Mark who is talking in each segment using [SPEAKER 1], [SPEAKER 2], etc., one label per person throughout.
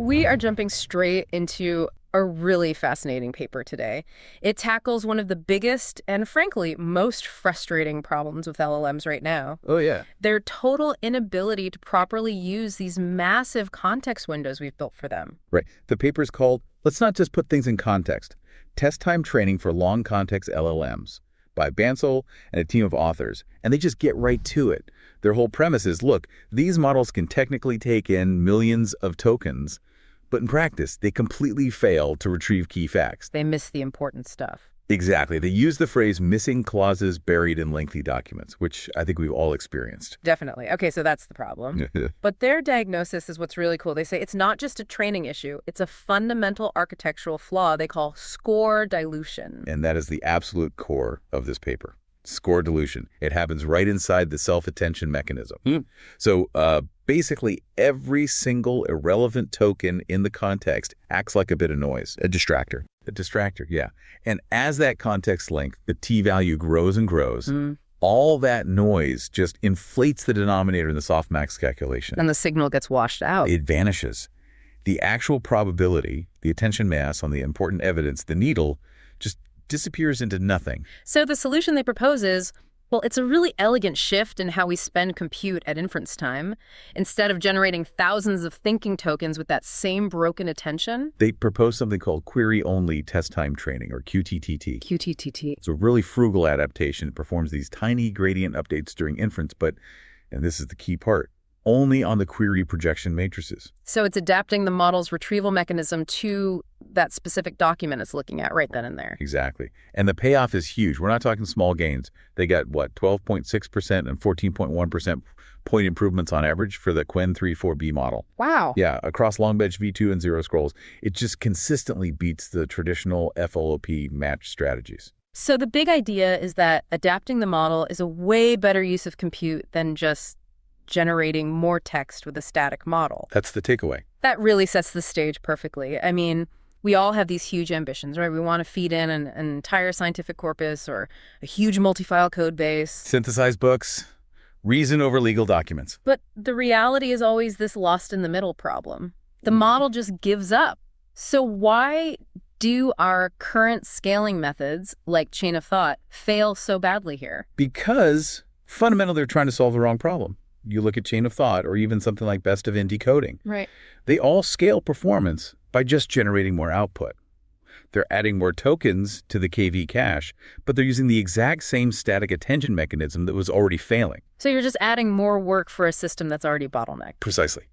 [SPEAKER 1] We are jumping straight into a really fascinating paper today. It tackles one of the biggest and, frankly, most frustrating problems with LLMs right now.
[SPEAKER 2] Oh, yeah.
[SPEAKER 1] Their total inability to properly use these massive context windows we've built for them.
[SPEAKER 2] Right. The paper is called Let's Not Just Put Things in Context, Test Time Training for Long-Context LLMs by Bansal and a team of authors. And they just get right to it. Their whole premise is, look, these models can technically take in millions of tokens, but in practice, they completely fail to retrieve key facts.
[SPEAKER 1] They miss the important stuff.
[SPEAKER 2] Exactly. They use the phrase missing clauses buried in lengthy documents, which I think we've all experienced.
[SPEAKER 1] Definitely. Okay, so that's the problem. But their diagnosis is what's really cool. They say it's not just a training issue. It's a fundamental architectural flaw they call score dilution.
[SPEAKER 2] And that is the absolute core of this paper. Score dilution. It happens right inside the self-attention mechanism. So basically, every single irrelevant token in the context acts like a bit of noise.
[SPEAKER 3] A distractor.
[SPEAKER 2] A distractor, yeah. And as that context length, the t-value grows and grows, all that noise just inflates the denominator in the softmax calculation.
[SPEAKER 1] And the signal gets washed out.
[SPEAKER 2] It vanishes. The actual probability, the attention mass on the important evidence, the needle, just disappears into nothing.
[SPEAKER 1] So the solution they propose is, well, it's a really elegant shift in how we spend compute at inference time. Instead of generating thousands of thinking tokens with that same broken attention.
[SPEAKER 2] They propose something called Query-Only Test Time Training, or qTTT.
[SPEAKER 1] qTTT.
[SPEAKER 2] It's a really frugal adaptation. It performs these tiny gradient updates during inference, but, and this is the key part, only on the query projection matrices.
[SPEAKER 1] So it's adapting the model's retrieval mechanism to that specific document it's looking at right then and there.
[SPEAKER 2] Exactly. And the payoff is huge. We're not talking small gains. They got, what, 12.6% and 14.1% point improvements on average for the Qwen 3.4b model.
[SPEAKER 1] Wow.
[SPEAKER 2] Yeah, across LongBench-v2 and ZeroScrolls. It just consistently beats the traditional FLOP match strategies.
[SPEAKER 1] So the big idea is that adapting the model is a way better use of compute than just generating more text with a static model.
[SPEAKER 2] That's the takeaway.
[SPEAKER 1] That really sets the stage perfectly. I mean, we all have these huge ambitions, right? We want to feed in an entire scientific corpus or a huge multi-file code base.
[SPEAKER 2] Synthesize books, reason over legal documents.
[SPEAKER 1] But the reality is always this lost in the middle problem. The model just gives up. So why do our current scaling methods, like chain of thought, fail so badly here?
[SPEAKER 2] Because fundamentally they're trying to solve the wrong problem. You look at chain of thought or even something like best of in decoding.
[SPEAKER 1] Right.
[SPEAKER 2] They all scale performance by just generating more output. They're adding more tokens to the KV cache, but they're using the exact same static attention mechanism that was already failing.
[SPEAKER 1] So you're just adding more work for a system that's already bottlenecked.
[SPEAKER 2] Precisely.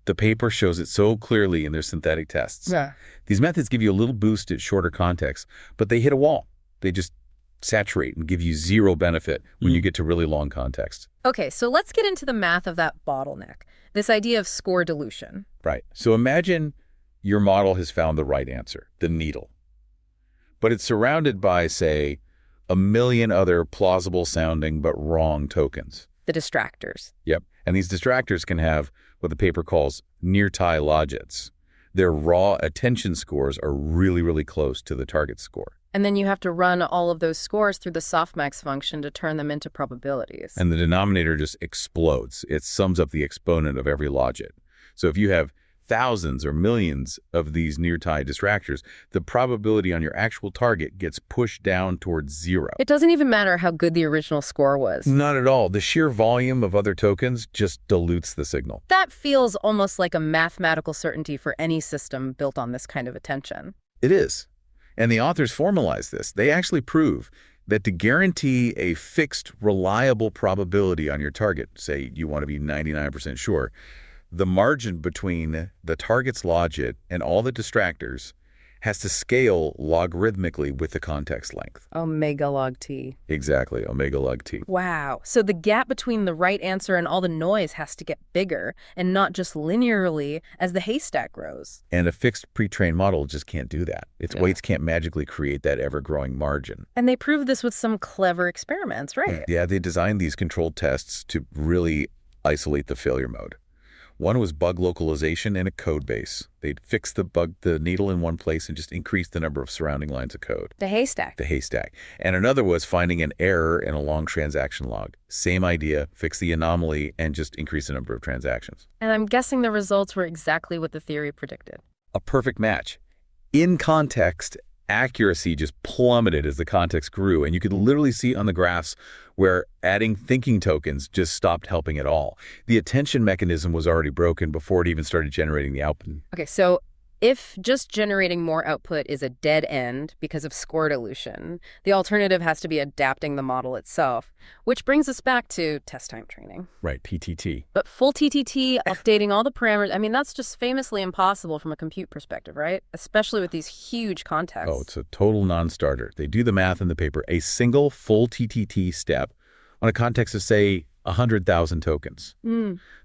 [SPEAKER 2] The paper shows it so clearly in their synthetic tests.
[SPEAKER 1] Yeah.
[SPEAKER 2] These methods give you a little boost at shorter contexts, but they hit a wall. They just saturate and give you zero benefit when you get to really long context.
[SPEAKER 1] Okay, so let's get into the math of that bottleneck, this idea of score dilution.
[SPEAKER 2] Right. So imagine your model has found the right answer, the needle. But it's surrounded by, say, a million other plausible sounding but wrong tokens.
[SPEAKER 1] The distractors.
[SPEAKER 2] Yep. And these distractors can have what the paper calls near-tie logits. Their raw attention scores are really, really close to the target score.
[SPEAKER 1] And then you have to run all of those scores through the softmax function to turn them into probabilities.
[SPEAKER 2] And the denominator just explodes. It sums up the exponent of every logit. So if you have thousands or millions of these near-tie distractors, the probability on your actual target gets pushed down towards zero.
[SPEAKER 1] It doesn't even matter how good the original score was.
[SPEAKER 2] Not at all. The sheer volume of other tokens just dilutes the signal.
[SPEAKER 1] That feels almost like a mathematical certainty for any system built on this kind of attention.
[SPEAKER 2] It is. And the authors formalize this. They actually prove that to guarantee a fixed, reliable probability on your target, say you want to be 99% sure, the margin between the target's logit and all the distractors has to scale logarithmically with the context length.
[SPEAKER 1] Omega log t.
[SPEAKER 2] Exactly, omega log t.
[SPEAKER 1] Wow. So the gap between the right answer and all the noise has to get bigger, and not just linearly as the haystack grows.
[SPEAKER 2] And a fixed pre-trained model just can't do that. Its weights can't magically create that ever-growing margin.
[SPEAKER 1] And they proved this with some clever experiments, right?
[SPEAKER 2] Yeah, they designed these controlled tests to really isolate the failure mode. One was bug localization in a code base. They'd fix the needle in one place and just increase the number of surrounding lines of code.
[SPEAKER 1] The haystack.
[SPEAKER 2] The haystack. And another was finding an error in a long transaction log. Same idea, fix the anomaly and just increase the number of transactions.
[SPEAKER 1] And I'm guessing the results were exactly what the theory predicted.
[SPEAKER 2] A perfect match. In context, accuracy just plummeted as the context grew, and you could literally see on the graphs where adding thinking tokens just stopped helping at all. The attention mechanism was already broken before it even started generating the output.
[SPEAKER 1] Okay, so if just generating more output is a dead end because of score dilution, the alternative has to be adapting the model itself, which brings us back to test time training.
[SPEAKER 2] Right, TTT.
[SPEAKER 1] But full TTT, updating all the parameters, I mean, that's just famously impossible from a compute perspective, right? Especially with these huge contexts.
[SPEAKER 2] Oh, it's a total non-starter. They do the math in the paper. A single full TTT step on a context of, say, 100,000 tokens.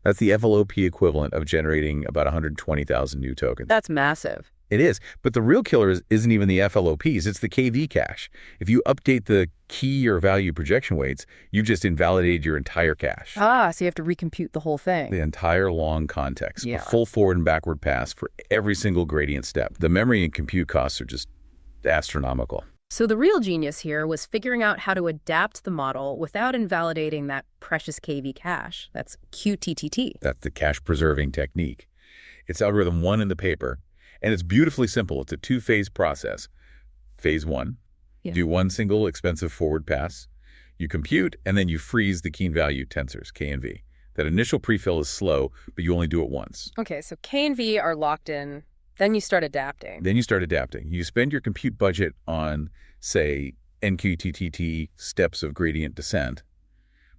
[SPEAKER 2] That's the FLOP equivalent of generating about 120,000 new tokens.
[SPEAKER 1] That's massive.
[SPEAKER 2] It is. But the real killer isn't even the FLOPs. It's the KV cache. If you update the key or value projection weights, you just invalidated your entire cache.
[SPEAKER 1] Ah, so you have to recompute the whole thing.
[SPEAKER 2] The entire long context.
[SPEAKER 1] Yeah.
[SPEAKER 2] A full forward and backward pass for every single gradient step. The memory and compute costs are just astronomical.
[SPEAKER 1] So the real genius here was figuring out how to adapt the model without invalidating that precious KV cache. That's qTTT.
[SPEAKER 2] That's the cache preserving technique. It's algorithm 1 in the paper, and it's beautifully simple. It's a two-phase process. Phase 1, do one single expensive forward pass. You compute, and then you freeze the key value tensors, K and V. That initial prefill is slow, but you only do it once.
[SPEAKER 1] Okay, so K and V are locked in. Then you start adapting.
[SPEAKER 2] You spend your compute budget on, say, qTTT steps of gradient descent,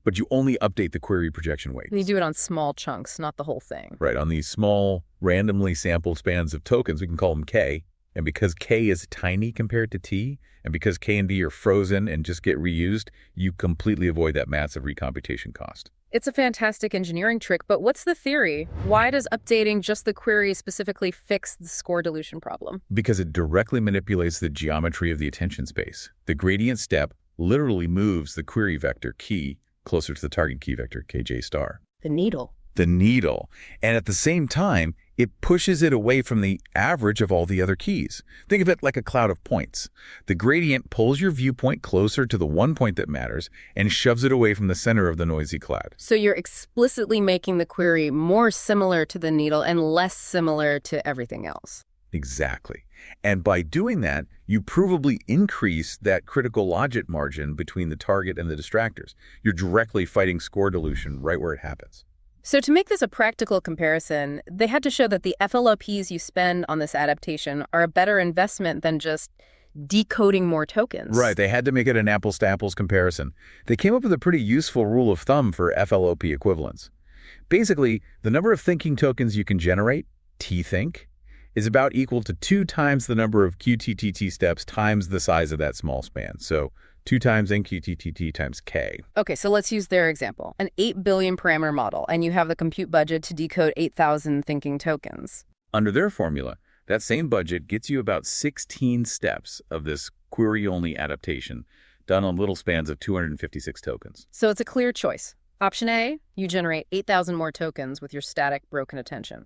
[SPEAKER 2] but you only update the query projection weight.
[SPEAKER 1] You do it on small chunks, not the whole thing.
[SPEAKER 2] Right, on these small, randomly sampled spans of tokens, we can call them K. And because K is tiny compared to T, and because K and V are frozen and just get reused, you completely avoid that massive recomputation cost.
[SPEAKER 1] It's a fantastic engineering trick, but what's the theory? Why does updating just the query specifically fix the score dilution problem?
[SPEAKER 2] Because it directly manipulates the geometry of the attention space. The gradient step literally moves the query vector key closer to the target key vector, kj star.
[SPEAKER 1] The needle.
[SPEAKER 2] The needle. And at the same time, it pushes it away from the average of all the other keys. Think of it like a cloud of points. The gradient pulls your viewpoint closer to the one point that matters and shoves it away from the center of the noisy cloud.
[SPEAKER 1] So you're explicitly making the query more similar to the needle and less similar to everything else.
[SPEAKER 2] Exactly. And by doing that, you provably increase that critical logit margin between the target and the distractors. You're directly fighting score dilution right where it happens.
[SPEAKER 1] So to make this a practical comparison, they had to show that the FLOPs you spend on this adaptation are a better investment than just decoding more tokens.
[SPEAKER 2] Right. They had to make it an apples-to-apples comparison. They came up with a pretty useful rule of thumb for FLOP equivalence. Basically, the number of thinking tokens you can generate, T-think, is about equal to 2 times the number of qTTT steps times the size of that small span. So 2 times qTTT times K.
[SPEAKER 1] Okay, so let's use their example. An 8 billion parameter model, and you have the compute budget to decode 8,000 thinking tokens.
[SPEAKER 2] Under their formula, that same budget gets you about 16 steps of this query-only adaptation done on little spans of 256 tokens.
[SPEAKER 1] So it's a clear choice. Option A, you generate 8,000 more tokens with your static broken attention.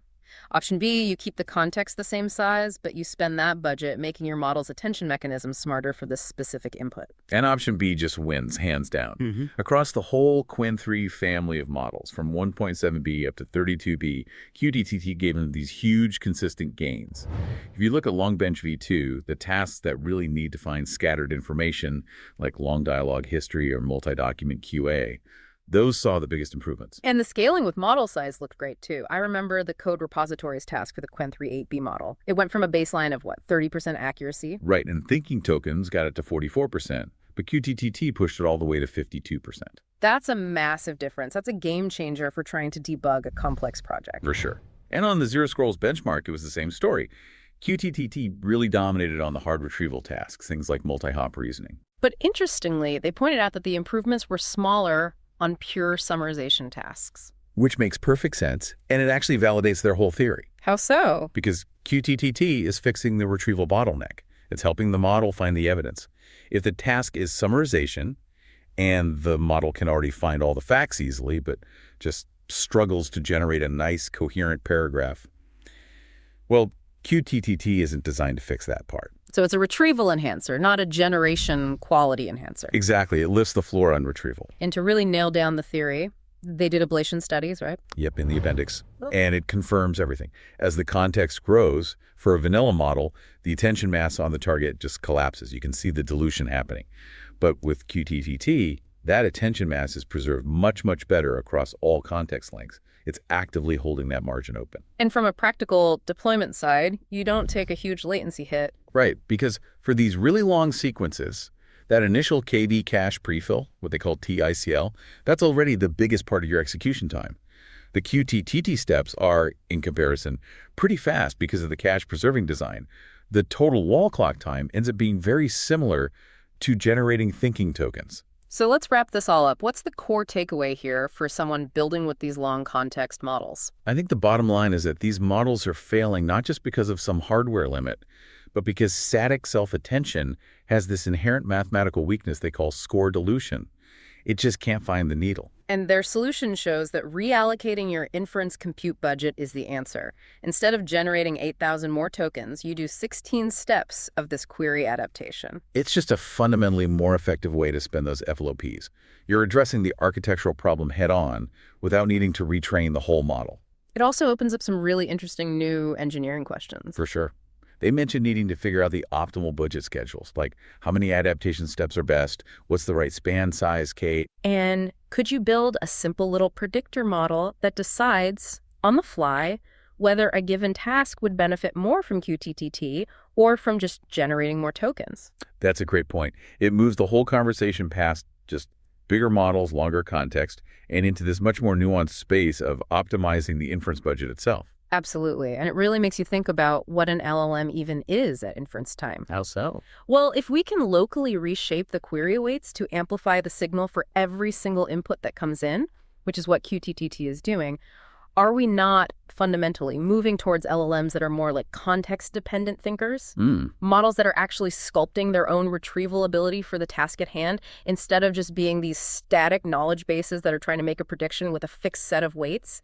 [SPEAKER 1] Option B, you keep the context the same size, but you spend that budget making your model's attention mechanism smarter for this specific input.
[SPEAKER 2] And option B just wins, hands down. Across the whole Qwen3 family of models, from 1.7b up to 32b, qTTT gave them these huge, consistent gains. If you look at LongBench-v2, the tasks that really need to find scattered information, like long dialogue history or multi-document QA, those saw the biggest improvements.
[SPEAKER 1] And the scaling with model size looked great, too. I remember the code repositories task for the Qwen3 8b model. It went from a baseline of, 30% accuracy?
[SPEAKER 2] Right, and thinking tokens got it to 44%, but qTTT pushed it all the way to 52%.
[SPEAKER 1] That's a massive difference. That's a game changer for trying to debug a complex project.
[SPEAKER 2] For sure. And on the ZeroScrolls benchmark, it was the same story. qTTT really dominated on the hard retrieval tasks, things like multi-hop reasoning.
[SPEAKER 1] But interestingly, they pointed out that the improvements were smaller on pure summarization tasks.
[SPEAKER 2] Which makes perfect sense, and it actually validates their whole theory.
[SPEAKER 1] How so?
[SPEAKER 2] Because qTTT is fixing the retrieval bottleneck. It's helping the model find the evidence. If the task is summarization, and the model can already find all the facts easily, but just struggles to generate a nice, coherent paragraph. Well, qTTT isn't designed to fix that part.
[SPEAKER 1] So it's a retrieval enhancer, not a generation quality enhancer.
[SPEAKER 2] Exactly. It lifts the floor on retrieval.
[SPEAKER 1] And to really nail down the theory, they did ablation studies, right?
[SPEAKER 2] Yep, in the appendix. And it confirms everything. As the context grows, for a vanilla model, the attention mass on the target just collapses. You can see the dilution happening. But with qTTT, that attention mass is preserved much, much better across all context lengths. It's actively holding that margin open.
[SPEAKER 1] And from a practical deployment side, you don't take a huge latency hit.
[SPEAKER 2] Right, because for these really long sequences, that initial KV cache prefill, what they call TICL, that's already the biggest part of your execution time. The qTTT steps are, in comparison, pretty fast because of the cache preserving design. The total wall clock time ends up being very similar to generating thinking tokens.
[SPEAKER 1] So let's wrap this all up. What's the core takeaway here for someone building with these long context models?
[SPEAKER 2] I think the bottom line is that these models are failing not just because of some hardware limit, but because static self-attention has this inherent mathematical weakness they call score dilution. It just can't find the needle.
[SPEAKER 1] And their solution shows that reallocating your inference compute budget is the answer. Instead of generating 8,000 more tokens, you do 16 steps of this query adaptation.
[SPEAKER 2] It's just a fundamentally more effective way to spend those FLOPs. You're addressing the architectural problem head-on without needing to retrain the whole model.
[SPEAKER 1] It also opens up some really interesting new engineering questions.
[SPEAKER 2] For sure. They mentioned needing to figure out the optimal budget schedules, like how many adaptation steps are best, what's the right span size, Kate.
[SPEAKER 1] And could you build a simple little predictor model that decides on the fly whether a given task would benefit more from qTTT or from just generating more tokens?
[SPEAKER 2] That's a great point. It moves the whole conversation past just bigger models, longer context, and into this much more nuanced space of optimizing the inference budget itself.
[SPEAKER 1] Absolutely. And it really makes you think about what an LLM even is at inference time.
[SPEAKER 2] How so?
[SPEAKER 1] Well, if we can locally reshape the query weights to amplify the signal for every single input that comes in, which is what qTTT is doing, are we not fundamentally moving towards LLMs that are more like context-dependent thinkers? Models that are actually sculpting their own retrieval ability for the task at hand instead of just being these static knowledge bases that are trying to make a prediction with a fixed set of weights?